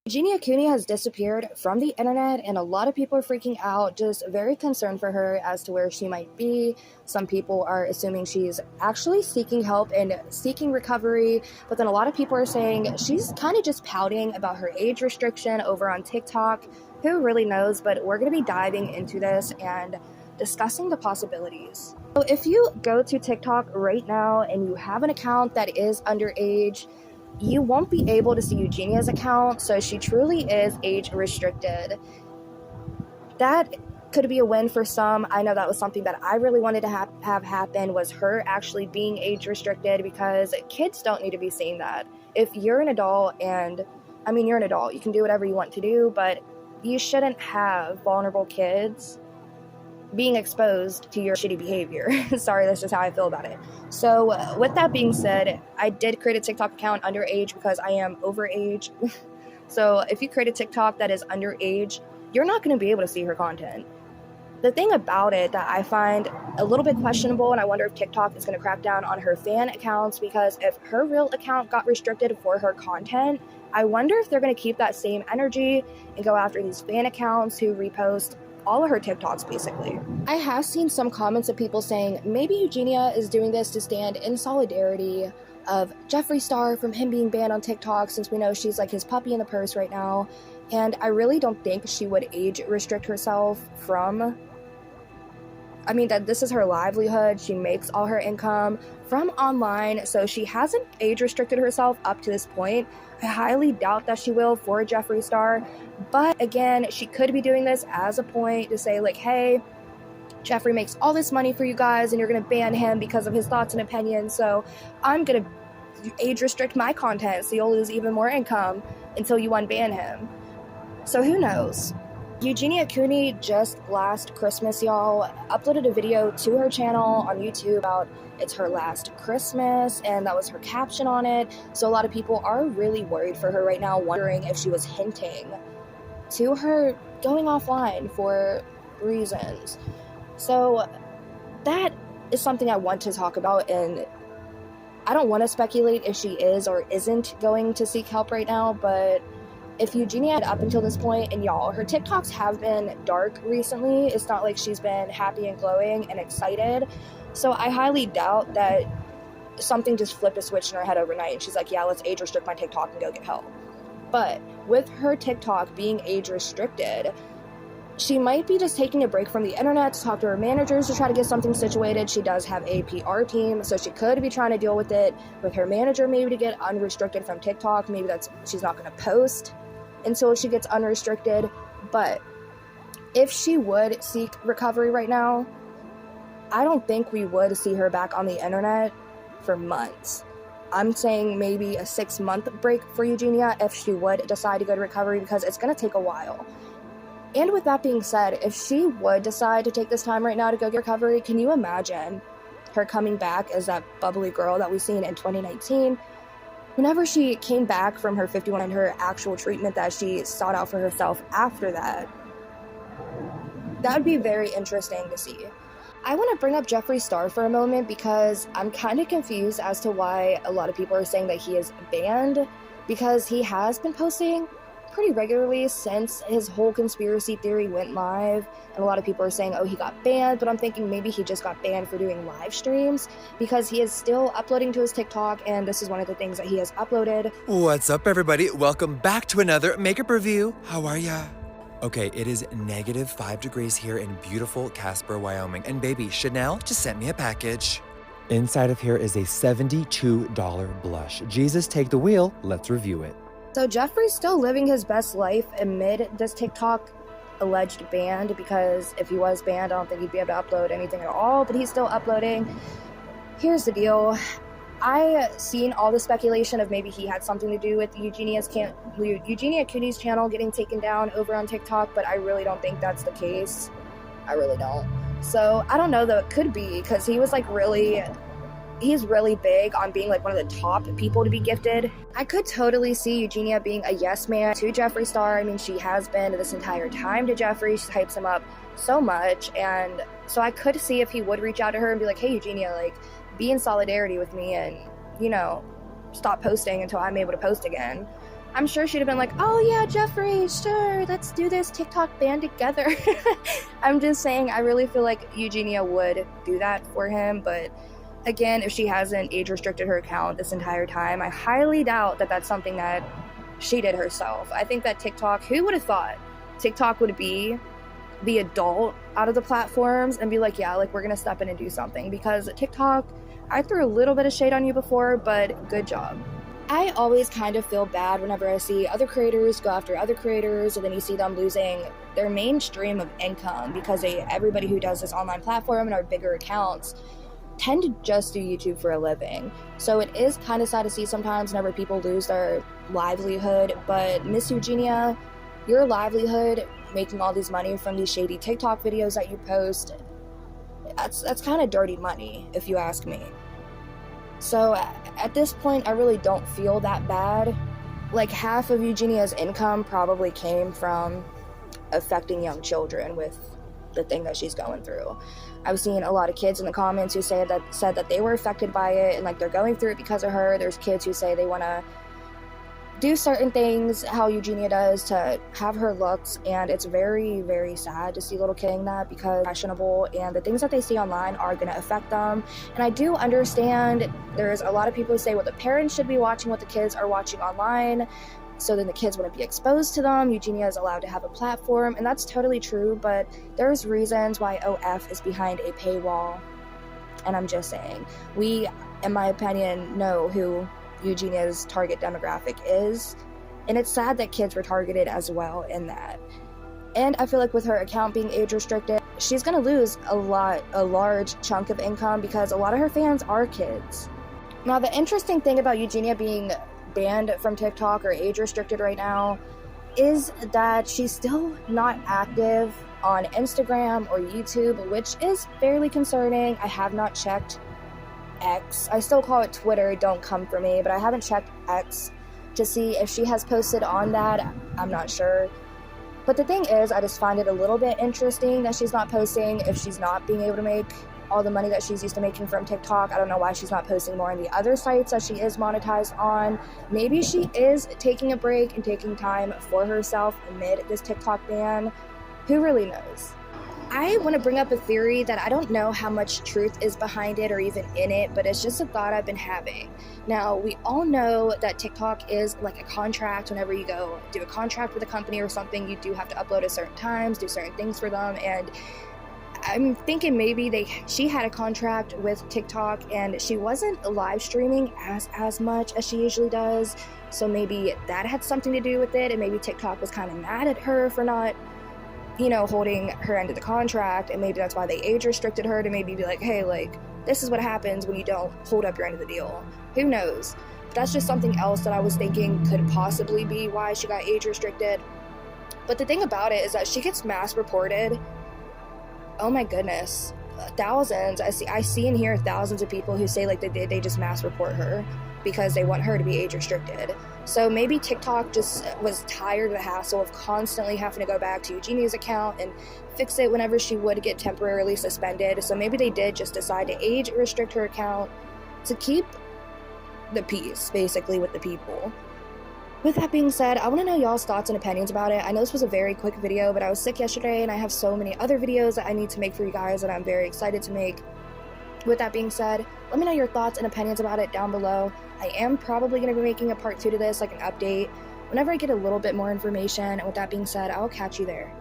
Eugenia Cooney has disappeared from the internet, and a lot of people are freaking out, just very concerned for her as to where she might be. Some people are assuming she's actually seeking help and seeking recovery, but then a lot of people are saying she's kind of just pouting about her age restriction over on TikTok. Who really knows? But we're going to be diving into this and discussing the possibilities. So if you go to TikTok right now and you have an account that is underage, you won't be able to see Eugenia's account, so she truly is age restricted. That could be a win for some. I know that was something that I really wanted to have happen, was her actually being age restricted, because kids don't need to be seeing that. If you're an adult, and I mean, you're an adult, you can do whatever you want to do, but you shouldn't have vulnerable kids being exposed to your shitty behavior. Sorry, that's just how I feel about it. So with that being said, I did create a TikTok account underage because I am overage. So if you create a TikTok that is underage, you're not going to be able to see her content. The thing about it that I find a little bit questionable, and I wonder if TikTok is going to crack down on her fan accounts, because if her real account got restricted for her content, I wonder if they're going to keep that same energy and go after these fan accounts who repost all of her TikToks, basically. I have seen some comments of people saying maybe Eugenia is doing this to stand in solidarity of Jeffree Star from him being banned on TikTok, since we know she's like his puppy in the purse right now. And I really don't think she would age restrict herself from, I mean, that this is her livelihood. She makes all her income from online, so she hasn't age restricted herself up to this point. I highly doubt that she will for Jeffree Star, but again, she could be doing this as a point to say like, hey, Jeffree makes all this money for you guys and you're gonna ban him because of his thoughts and opinions, so I'm gonna age restrict my content so you'll lose even more income until you unban him. So who knows? Eugenia Cooney just last Christmas, y'all, uploaded a video to her channel on YouTube about it's her last Christmas, and that was her caption on it. So a lot of people are really worried for her right now, wondering if she was hinting to her going offline for reasons. So that is something I want to talk about, and I don't want to speculate if she is or isn't going to seek help right now, but if Eugenia had up until this point, and y'all, her TikToks have been dark recently. It's not like she's been happy and glowing and excited. So I highly doubt that something just flipped a switch in her head overnight and she's like, yeah, let's age restrict my TikTok and go get help. But with her TikTok being age restricted, she might be just taking a break from the internet to talk to her managers to try to get something situated. She does have a PR team, so she could be trying to deal with it with her manager, maybe to get unrestricted from TikTok. Maybe that's, she's not going to post until she gets unrestricted. But if she would seek recovery right now, I don't think we would see her back on the internet for months. I'm saying maybe a 6-month break for Eugenia if she would decide to go to recovery, because it's going to take a while. And with that being said, if she would decide to take this time right now to go get recovery, can you imagine her coming back as that bubbly girl that we've seen in 2019? Whenever she came back from her 51 and her actual treatment that she sought out for herself after that, that would be very interesting to see. I want to bring up Jeffree Star for a moment, because I'm kind of confused as to why a lot of people are saying that he is banned, because he has been posting pretty regularly since his whole conspiracy theory went live, and a lot of people are saying, oh, he got banned, but I'm thinking maybe he just got banned for doing live streams, because he is still uploading to his TikTok, and this is one of the things that he has uploaded. What's up, everybody? Welcome back to another makeup review. How are ya? Okay, it is -5 degrees here in beautiful Casper, Wyoming, and baby, Chanel just sent me a package. Inside of here is a $72 blush. Jesus, take the wheel. Let's review it. So Jeffree's still living his best life amid this TikTok alleged ban, because if he was banned, I don't think he'd be able to upload anything at all, but he's still uploading. Here's the deal. I seen all the speculation of maybe he had something to do with Eugenia Cooney's channel getting taken down over on TikTok, but I really don't think that's the case. I really don't. So I don't know though, it could be, because he was like he's really big on being like one of the top people to be gifted. I could totally see Eugenia being a yes man to Jeffree Star. I mean, she has been this entire time to Jeffree. She hypes him up so much, and so I could see if he would reach out to her and be like, hey Eugenia, like, be in solidarity with me and, you know, stop posting until I'm able to post again. I'm sure she'd have been like, oh yeah, Jeffrey, sure, let's do this TikTok ban together. I'm just saying, I really feel like Eugenia would do that for him, but again, if she hasn't age restricted her account this entire time, I highly doubt that that's something that she did herself. I think that TikTok, who would have thought TikTok would be the adult out of the platforms and be like, yeah, like we're gonna step in and do something? Because TikTok, I threw a little bit of shade on you before, but good job. I always kind of feel bad whenever I see other creators go after other creators, and then you see them losing their main stream of income because everybody who does this online platform and our bigger accounts tend to just do YouTube for a living. So it is kind of sad to see sometimes whenever people lose their livelihood. But Miss Eugenia, your livelihood, making all these money from these shady TikTok videos that you post, that's kind of dirty money, if you ask me. So at this point, I really don't feel that bad. Like half of Eugenia's income probably came from affecting young children with the thing that she's going through. I've seen a lot of kids in the comments who said that they were affected by it and like they're going through it because of her. There's kids who say they want to do certain things how Eugenia does to have her looks, and it's very, very sad to see little kids doing that because it's fashionable, and the things that they see online are going to affect them. And I do understand there's a lot of people who say, well, the parents should be watching what the kids are watching online, so then the kids wouldn't be exposed to them. Eugenia is allowed to have a platform, and that's totally true, but there's reasons why OF is behind a paywall. And I'm just saying, we, in my opinion, know who Eugenia's target demographic is, and it's sad that kids were targeted as well in that. And I feel like with her account being age restricted, she's gonna lose a large chunk of income because a lot of her fans are kids. Now, the interesting thing about Eugenia being banned from TikTok or age restricted right now is that she's still not active on Instagram or YouTube, which is fairly concerning. I have not checked X. I still call it Twitter, don't come for me, but I haven't checked X to see if she has posted on that. I'm not sure. But the thing is, I just find it a little bit interesting that she's not posting if she's not being able to make all the money that she's used to making from TikTok. I don't know why she's not posting more on the other sites that she is monetized on. Maybe she is taking a break and taking time for herself amid this TikTok ban. Who really knows? I want to bring up a theory that I don't know how much truth is behind it or even in it, but it's just a thought I've been having. Now, we all know that TikTok is like a contract. Whenever you go do a contract with a company or something, you do have to upload at certain times, do certain things for them, and I'm thinking maybe she had a contract with TikTok and she wasn't live streaming as much as she usually does, so maybe that had something to do with it, and maybe TikTok was kind of mad at her for not, you know, holding her end of the contract, and maybe that's why they age restricted her, to maybe be like, hey, like, this is what happens when you don't hold up your end of the deal. Who knows? But that's just something else that I was thinking could possibly be why she got age restricted. But the thing about it is that she gets mass reported. Oh my goodness, thousands. I see and hear thousands of people who say like they just mass report her because they want her to be age restricted. So maybe TikTok just was tired of the hassle of constantly having to go back to Eugenia's account and fix it whenever she would get temporarily suspended. So maybe they did just decide to age restrict her account to keep the peace, basically, with the people. With that being said, I want to know y'all's thoughts and opinions about it. I know this was a very quick video, but I was sick yesterday and I have so many other videos that I need to make for you guys that I'm very excited to make. With that being said, let me know your thoughts and opinions about it down below. I am probably going to be making a part 2 to this, like an update, whenever I get a little bit more information. And with that being said, I'll catch you there.